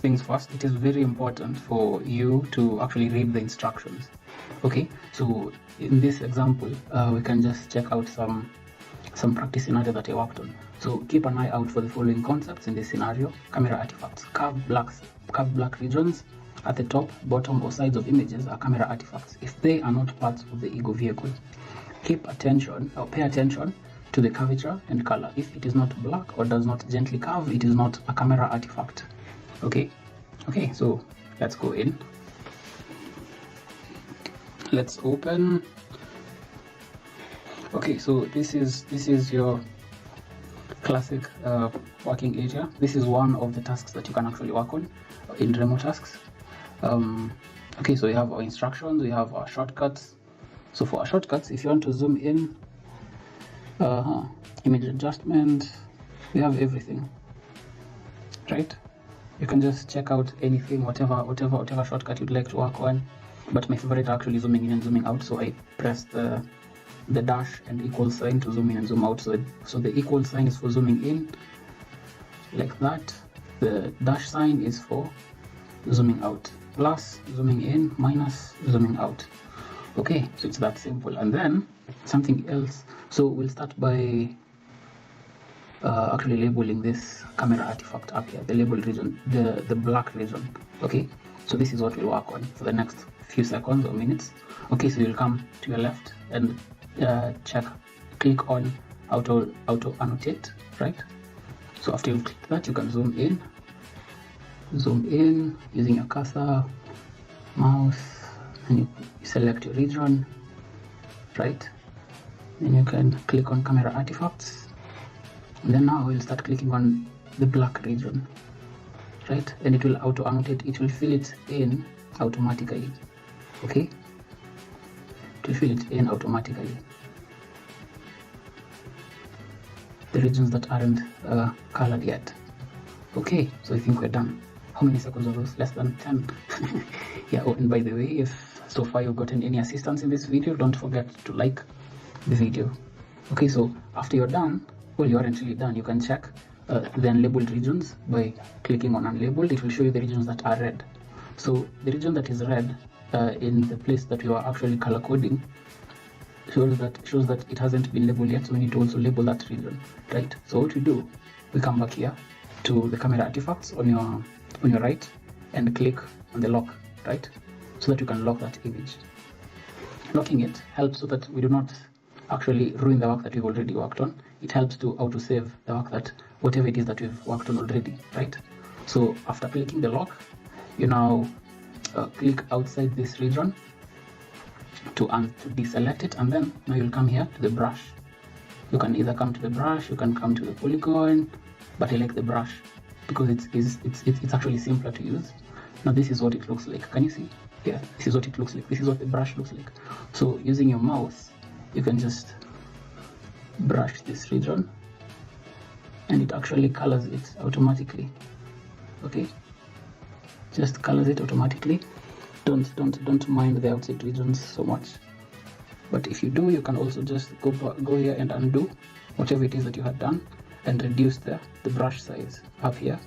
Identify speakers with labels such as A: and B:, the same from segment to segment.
A: things first, it is very important for you to actually read the instructions. Okay, so in this example, we can just check out some practice scenario that I worked on. So keep an eye out for the following concepts in this scenario. Camera artifacts. Curved black regions at the top, bottom, or sides of images are camera artifacts if they are not parts of the ego vehicle. Keep attention or pay attention to the curvature and color. If it is not black or does not gently curve, it is not a camera artifact. Okay, so let's go in. Let's open. Okay, so this is your classic working area. This is one of the tasks that you can actually work on in Remotasks. Okay, so we have our instructions, we have our shortcuts. So for our shortcuts, if you want to zoom in, image adjustment, we have everything, right? You can just check out anything, whatever shortcut you'd like to work on. But my favorite are actually zooming in and zooming out, so I press the dash and equal sign to zoom in and zoom out. So the equal sign is for zooming in, like that. The dash sign is for zooming out. Plus zooming in, minus zooming out. Okay, so it's that simple. And then something else. So we'll start by actually labeling this camera artifact up here, the label region, the black region. Okay, so this is what we'll work on for the next few seconds or minutes. Okay, so you'll come to your left and click on auto annotate, right? So after you've clicked that, you can zoom in using your cursor, mouse, and you select your region, right? Then you can click on camera artifacts, and then now we'll start clicking on the black region, right? And it will auto annotate, it will fill it in automatically. Okay, to fill it in automatically, the regions that aren't colored yet. Okay, so I think we're done. How many seconds are those? Less than 10. Yeah, oh, and by the way, if so far you've gotten any assistance in this video, don't forget to like the video. Okay, so after you're done, well, you aren't really done, you can check the unlabeled regions by clicking on unlabeled. It will show you the regions that are red. So the region that is red in the place that you are actually color coding shows that it hasn't been labeled yet, so we need to also label that region, right? So what we do, we come back here to the camera artifacts on your right and click on the lock, right? So that you can lock that image. Locking it helps so that we do not actually ruin the work that we've already worked on. It helps to auto-save the work that whatever it is that we've worked on already, right? So after clicking the lock, you now click outside this region to deselect it, and then now you'll come here to the brush. You can either come to the brush, you can come to the polygon, but I like the brush because it's actually simpler to use. Now this is what it looks like. Can you see? Yeah, this is what it looks like. This is what the brush looks like. So using your mouse, you can just brush this region and it actually colors it automatically. Okay, just colors it automatically. Don't mind the outside regions so much, but if you do, you can also just go here and undo whatever it is that you had done and reduce the brush size up here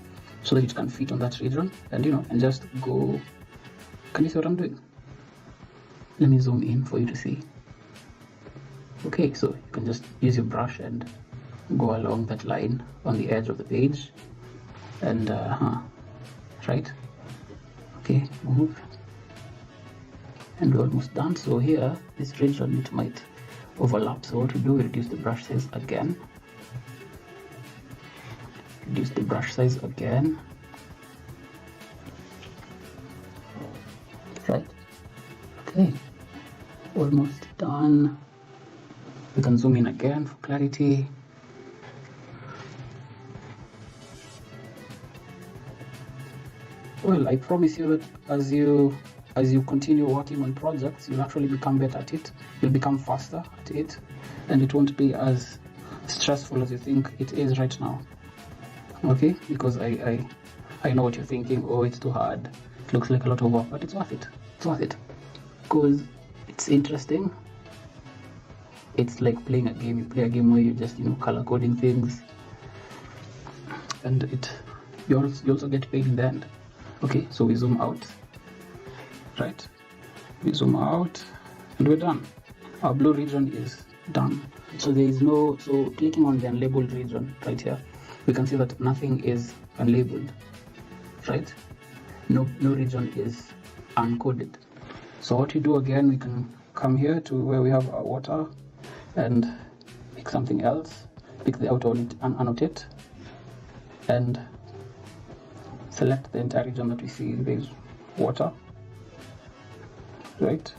A: so that it can fit on that region, and and just go. Can you see what I'm doing? Let me zoom in for you to see. Okay, so you can just use your brush and go along that line on the edge of the page, and right. Okay, move, and we're almost done. So here, this region, it might overlap, so what we do, we reduce the brush size again, right? Okay, almost done. We can zoom in again for clarity. Well, I promise you that as you continue working on projects, you'll actually become better at it. You'll become faster at it, and it won't be as stressful as you think it is right now. Okay, because I know what you're thinking. Oh, it's too hard. It looks like a lot of work, but it's worth it. It's worth it because it's interesting. It's like playing a game. You play a game where you just color coding things, and you also get paid in the end. Okay, so we zoom out, right? We zoom out and we're done. Our blue region is done. So there is no, so clicking on the unlabeled region right here, we can see that nothing is unlabeled, right? No region is uncoded. So what you do again, we can come here to where we have our water and pick something else, pick the auto annotate and select the entire region that we see there's water, right?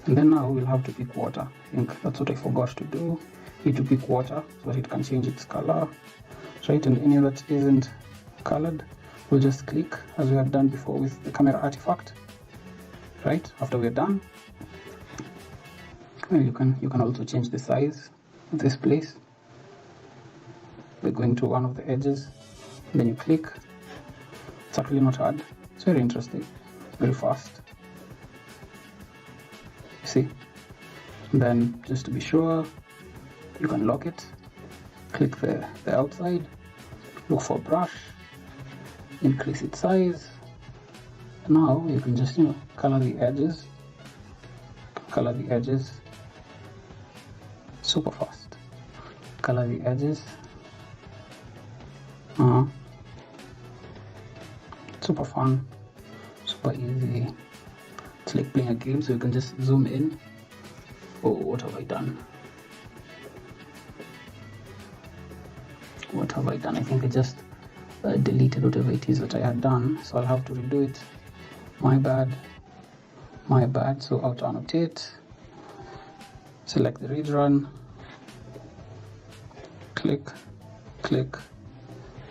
A: And then now we'll have to pick water. I think that's what I forgot to do. Need to pick water so that it can change its color, right? And any that isn't colored, we'll just click as we have done before with the camera artifact, right? After we're done, you can also change the size of this place by going to one of the edges, then you click. It's actually not hard. It's very interesting, very fast. You see? And then just to be sure, you can lock it. Click the outside, look for brush, increase its size. Now you can just color the edges. Color the edges. Super fast. Color the edges. Super fun, super easy. It's like playing a game, so you can just zoom in. Oh, what have I done? What have I done? I think I just deleted whatever it is that I had done, so I'll have to redo it. My bad. So auto annotate, select the region, click, click,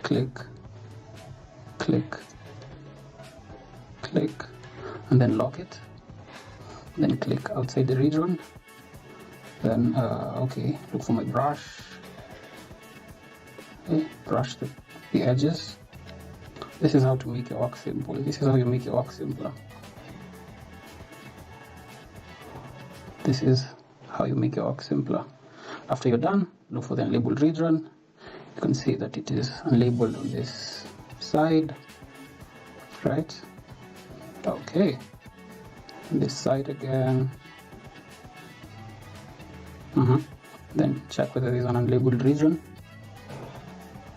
A: click, click, click, and then lock it. Then click outside the region. Then okay, look for my brush. Okay, brush the edges. This is how to make your work simple. This is how you make your work simpler. This is how you make your work simpler. After you're done, look for the unlabeled region. You can see that it is unlabeled on this side, right? Okay, and this side again. Then check whether there's an unlabeled region.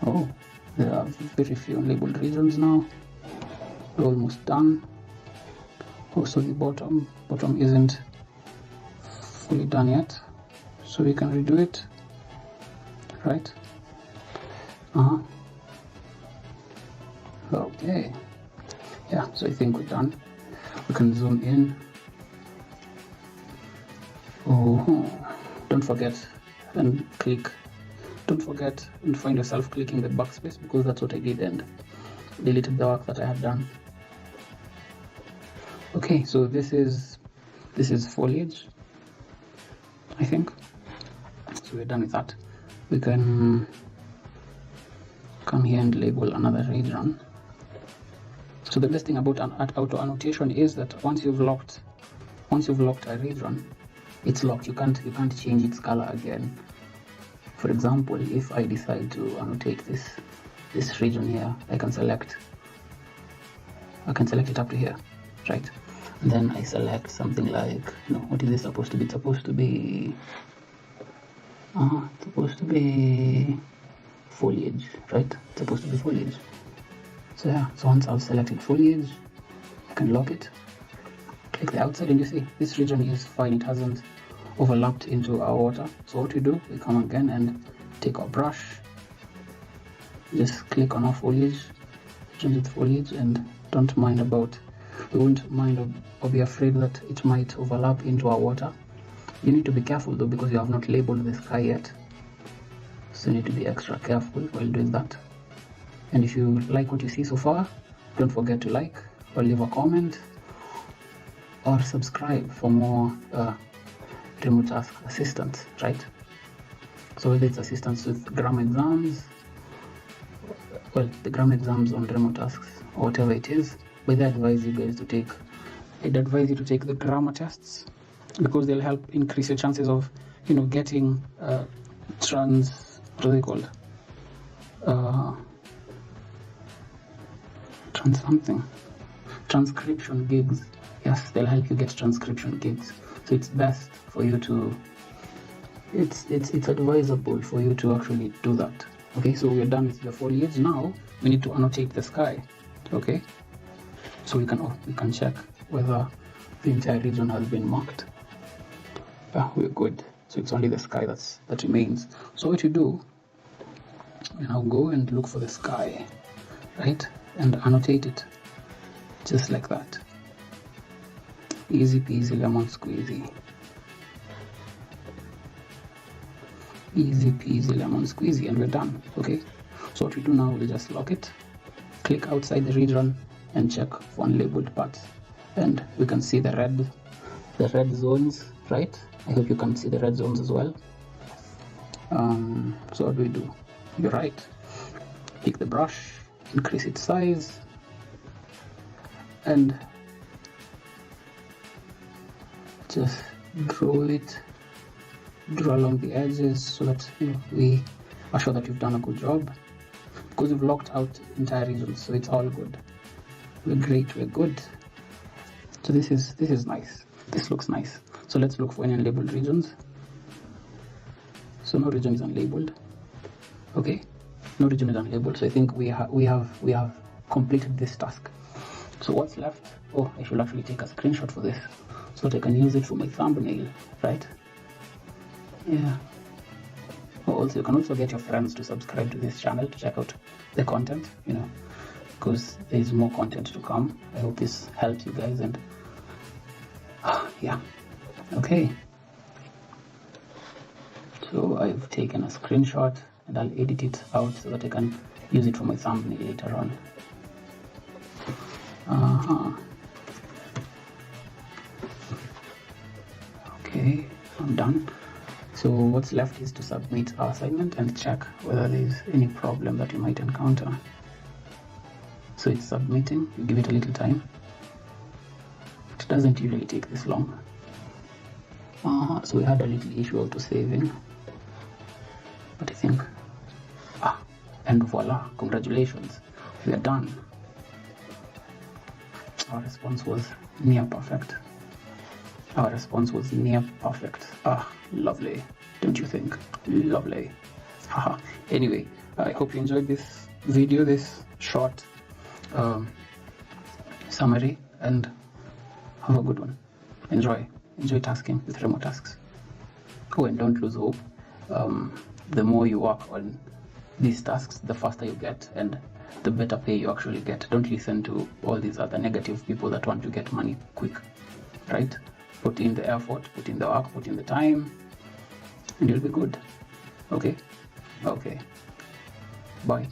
A: Oh, there are very few unlabeled regions now. We're almost done. Also, the bottom isn't fully done yet, so we can redo it, right? Okay, yeah, so I think we're done. We can zoom in. Oh, don't forget and click. Don't forget and find yourself clicking the backspace, because that's what I did and deleted the work that I had done. Okay, so this is foliage, I think. So we're done with that. We can come here and label another region. So the best thing about auto annotation is that once you've locked a region, it's locked. You can't change its color again. For example, if I decide to annotate this region here, I can select it up to here, right? And then I select something like, what is this supposed to be? It's supposed to be foliage, right? It's supposed to be foliage. So yeah, so once I've selected foliage, I can lock it, click the outside, and you see this region is fine. It hasn't overlapped into our water. So what we do, we come again and take our brush, just click on our foliage, change it to foliage, and we won't mind or be afraid that it might overlap into our water. You need to be careful though, because you have not labeled the sky yet, so you need to be extra careful while doing that. And if you like what you see so far, don't forget to like or leave a comment or subscribe for more Remotasks assistance, right? So whether it's assistance with grammar exams, well, the grammar exams on Remotasks or whatever it is, but I advise you to take the grammar tests, because they'll help increase your chances of getting transcription gigs. Yes, they'll help you get transcription gigs. So it's best for you to, it's advisable for you to actually do that. Okay, so we're done with the foliage. Now we need to annotate the sky. Okay, so we can check whether the entire region has been marked. We're good. So it's only the sky that remains. So what you do, you now go and look for the sky, right, and annotate it just like that. Easy peasy lemon squeezy. Easy peasy lemon squeezy, and we're done. Okay, so what we do now, we just lock it, click outside the region, and check for unlabeled parts, and we can see the red zones, right? I hope you can see the red zones as well. So what do we do? You're right. Pick the brush, increase its size, and just draw along the edges so that we are sure that you've done a good job, because we've locked out entire regions, so it's all good. We're great, we're good. So this is nice. This looks nice. So let's look for any unlabeled regions. So no region is unlabeled. Okay, no region is unlabeled. So I think we have completed this task. So what's left? Oh, I should actually take a screenshot for this so that I can use it for my thumbnail, right? Yeah. Oh, also, you can also get your friends to subscribe to this channel to check out the content, because there is more content to come. I hope this helps you guys, and yeah. Okay. So I've taken a screenshot and I'll edit it out so that I can use it for my thumbnail later on. Okay, I'm done. So what's left is to submit our assignment and check whether there's any problem that you might encounter. So it's submitting. You give it a little time. It doesn't usually take this long. So we had a little issue auto saving, but I think and voila, congratulations, we are done. Our response was near perfect. Lovely, don't you think? Lovely. Anyway, I hope you enjoyed this video, this short summary, and have a good one. Enjoy tasking with Remotasks. Oh, and don't lose hope. The more you work on these tasks, the faster you get and the better pay you actually get. Don't listen to all these other negative people that want to get money quick, right? Put in the effort, put in the work, put in the time, and you'll be good. Okay? Bye.